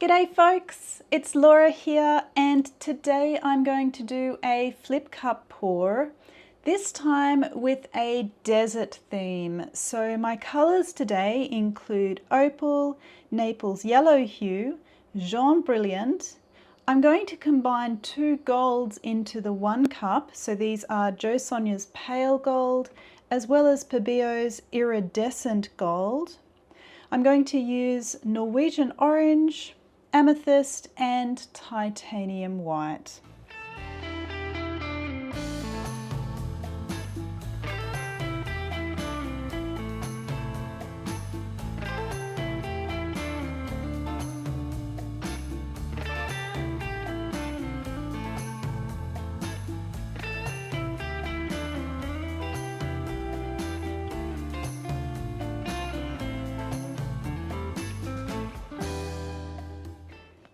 G'day folks, it's Laura here, and today I'm going to do a flip cup pour, this time with a desert theme. So my colours today include opal, Naples yellow hue, jaune brilliant. I'm going to combine two golds into the one cup, so these are Jo Sonja's pale gold as well as Pebeo's iridescent gold. I'm going to use Norwegian orange, amethyst and titanium white.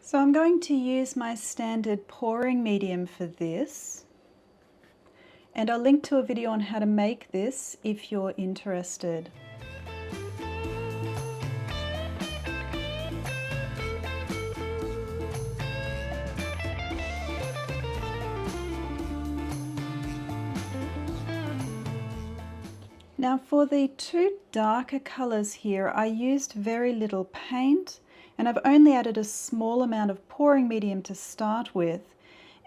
So I'm going to use my standard pouring medium for this, and I'll link to a video on how to make this if you're interested. Now for the two darker colours here, I used very little paint, and I've only added a small amount of pouring medium to start with.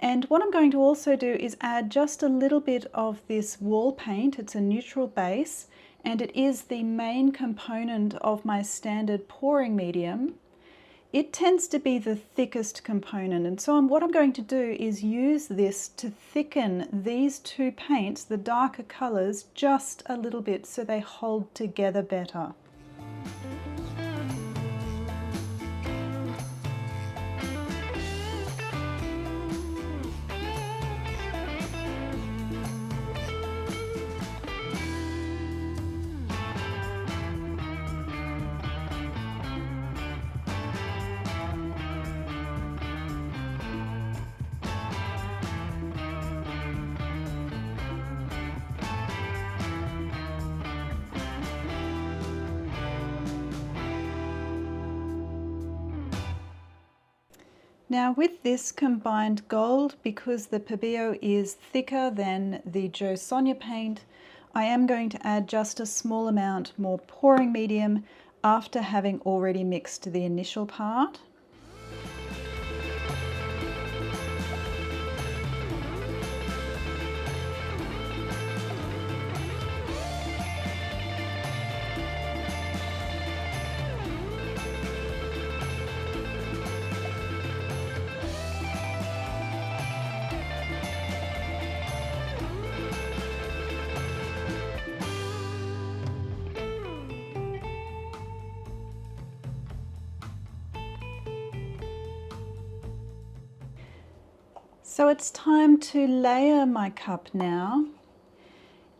And what I'm going to also do is add just a little bit of this wall paint. It's a neutral base, and it is the main component of my standard pouring medium. It tends to be the thickest component, and so what I'm going to do is use this to thicken these two paints, the darker colours, just a little bit so they hold together better. Now with this combined gold, because the Pebeo is thicker than the Jo Sonja paint, I am going to add just a small amount more pouring medium after having already mixed the initial part. So it's time to layer my cup now,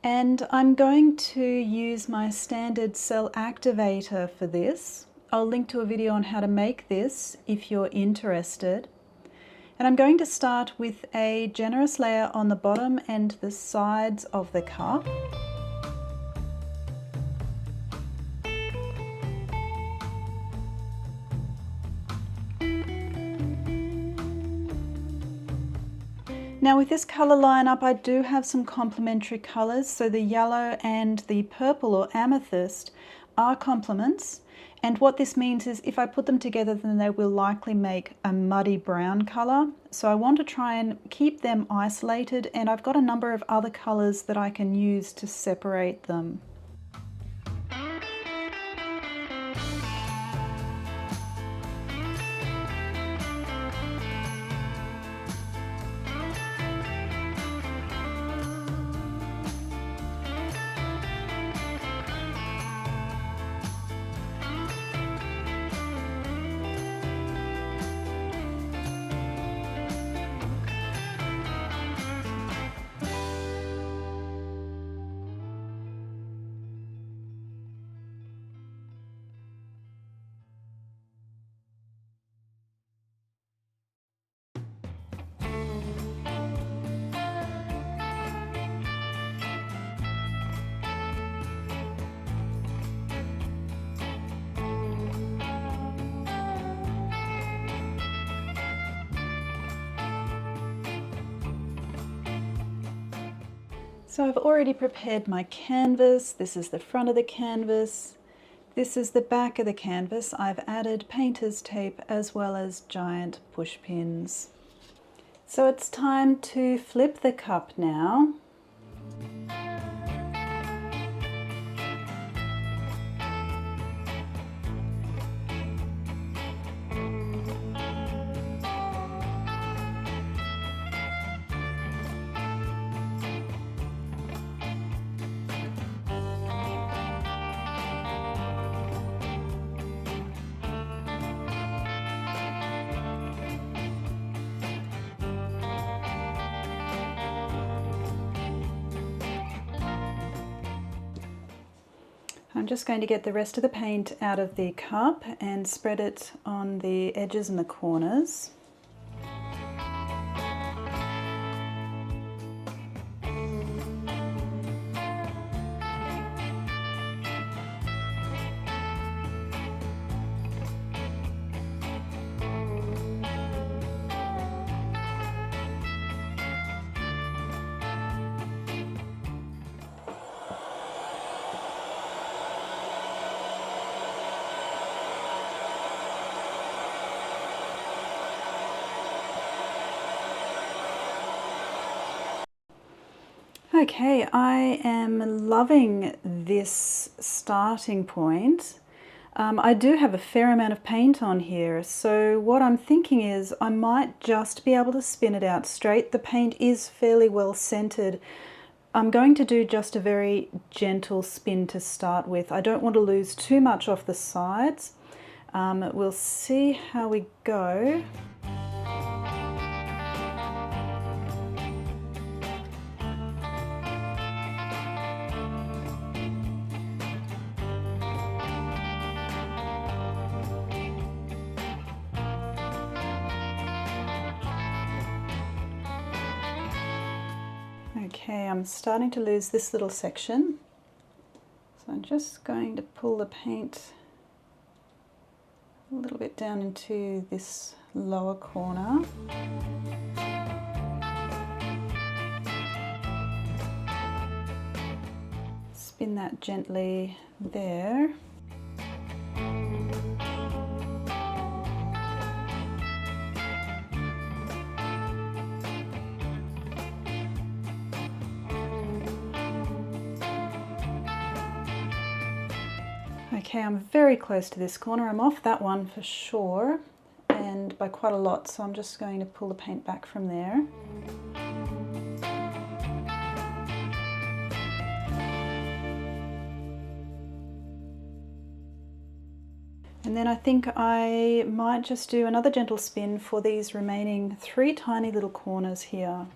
and I'm going to use my standard cell activator for this. I'll link to a video on how to make this if you're interested. And I'm going to start with a generous layer on the bottom and the sides of the cup. Now with this colour lineup, I do have some complementary colours, so the yellow and the purple or amethyst are complements, and what this means is if I put them together then they will likely make a muddy brown colour. So I want to try and keep them isolated, and I've got a number of other colours that I can use to separate them. So I've already prepared my canvas. This is the front of the canvas. This is the back of the canvas. I've added painter's tape as well as giant push pins. So it's time to flip the cup now. I'm just going to get the rest of the paint out of the cup and spread it on the edges and the corners. Okay, I am loving this starting point. I do have a fair amount of paint on here, so what I'm thinking is I might just be able to spin it out straight. The paint is fairly well centered. I'm going to do just a very gentle spin to start with. I don't want to lose too much off the sides. We'll see how we go. Okay, I'm starting to lose this little section, so I'm just going to pull the paint a little bit down into this lower corner. Spin that gently there. Okay, I'm very close to this corner. I'm off that one for sure, and by quite a lot, so I'm just going to pull the paint back from there. And then I think I might just do another gentle spin for these remaining 3 tiny little corners here.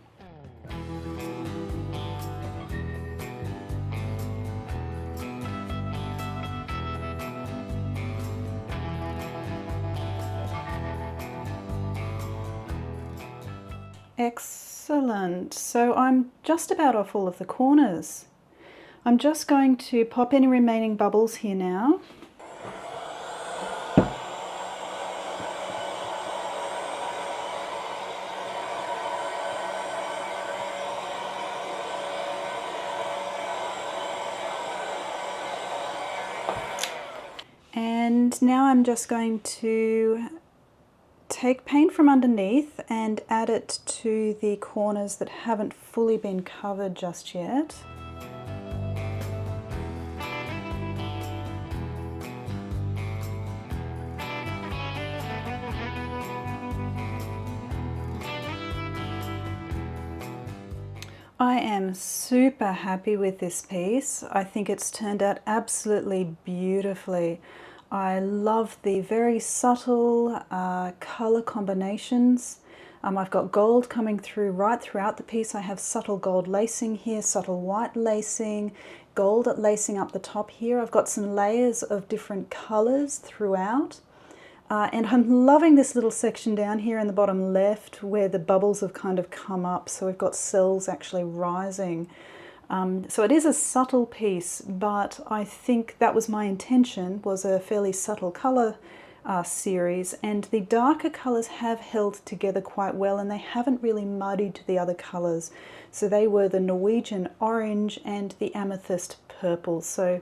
Excellent. So I'm just about off all of the corners. I'm just going to pop any remaining bubbles here now. And now I'm just going to take paint from underneath and add it to the corners that haven't fully been covered just yet. I am super happy with this piece. I think it's turned out absolutely beautifully. I love the very subtle colour combinations. I've got gold coming through right throughout the piece. I have subtle gold lacing here, subtle white lacing, gold lacing up the top here. I've got some layers of different colours throughout. And I'm loving this little section down here in the bottom left where the bubbles have kind of come up. So we've got cells actually rising. So it is a subtle piece, but I think that was my intention, was a fairly subtle colour series, and the darker colours have held together quite well, and they haven't really muddied the other colours. So they were the Norwegian orange and the amethyst purple. So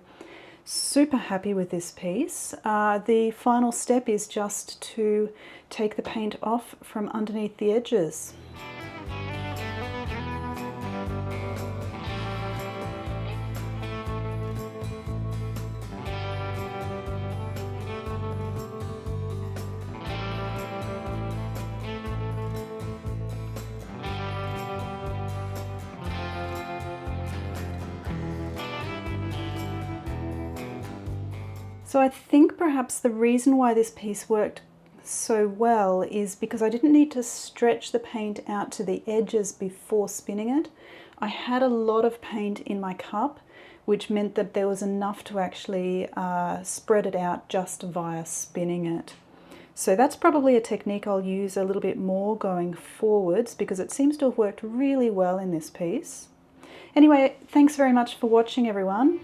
super happy with this piece. The final step is just to take the paint off from underneath the edges. So I think perhaps the reason why this piece worked so well is because I didn't need to stretch the paint out to the edges before spinning it. I had a lot of paint in my cup, which meant that there was enough to actually spread it out just via spinning it. So that's probably a technique I'll use a little bit more going forwards, because it seems to have worked really well in this piece. Anyway, thanks very much for watching, everyone.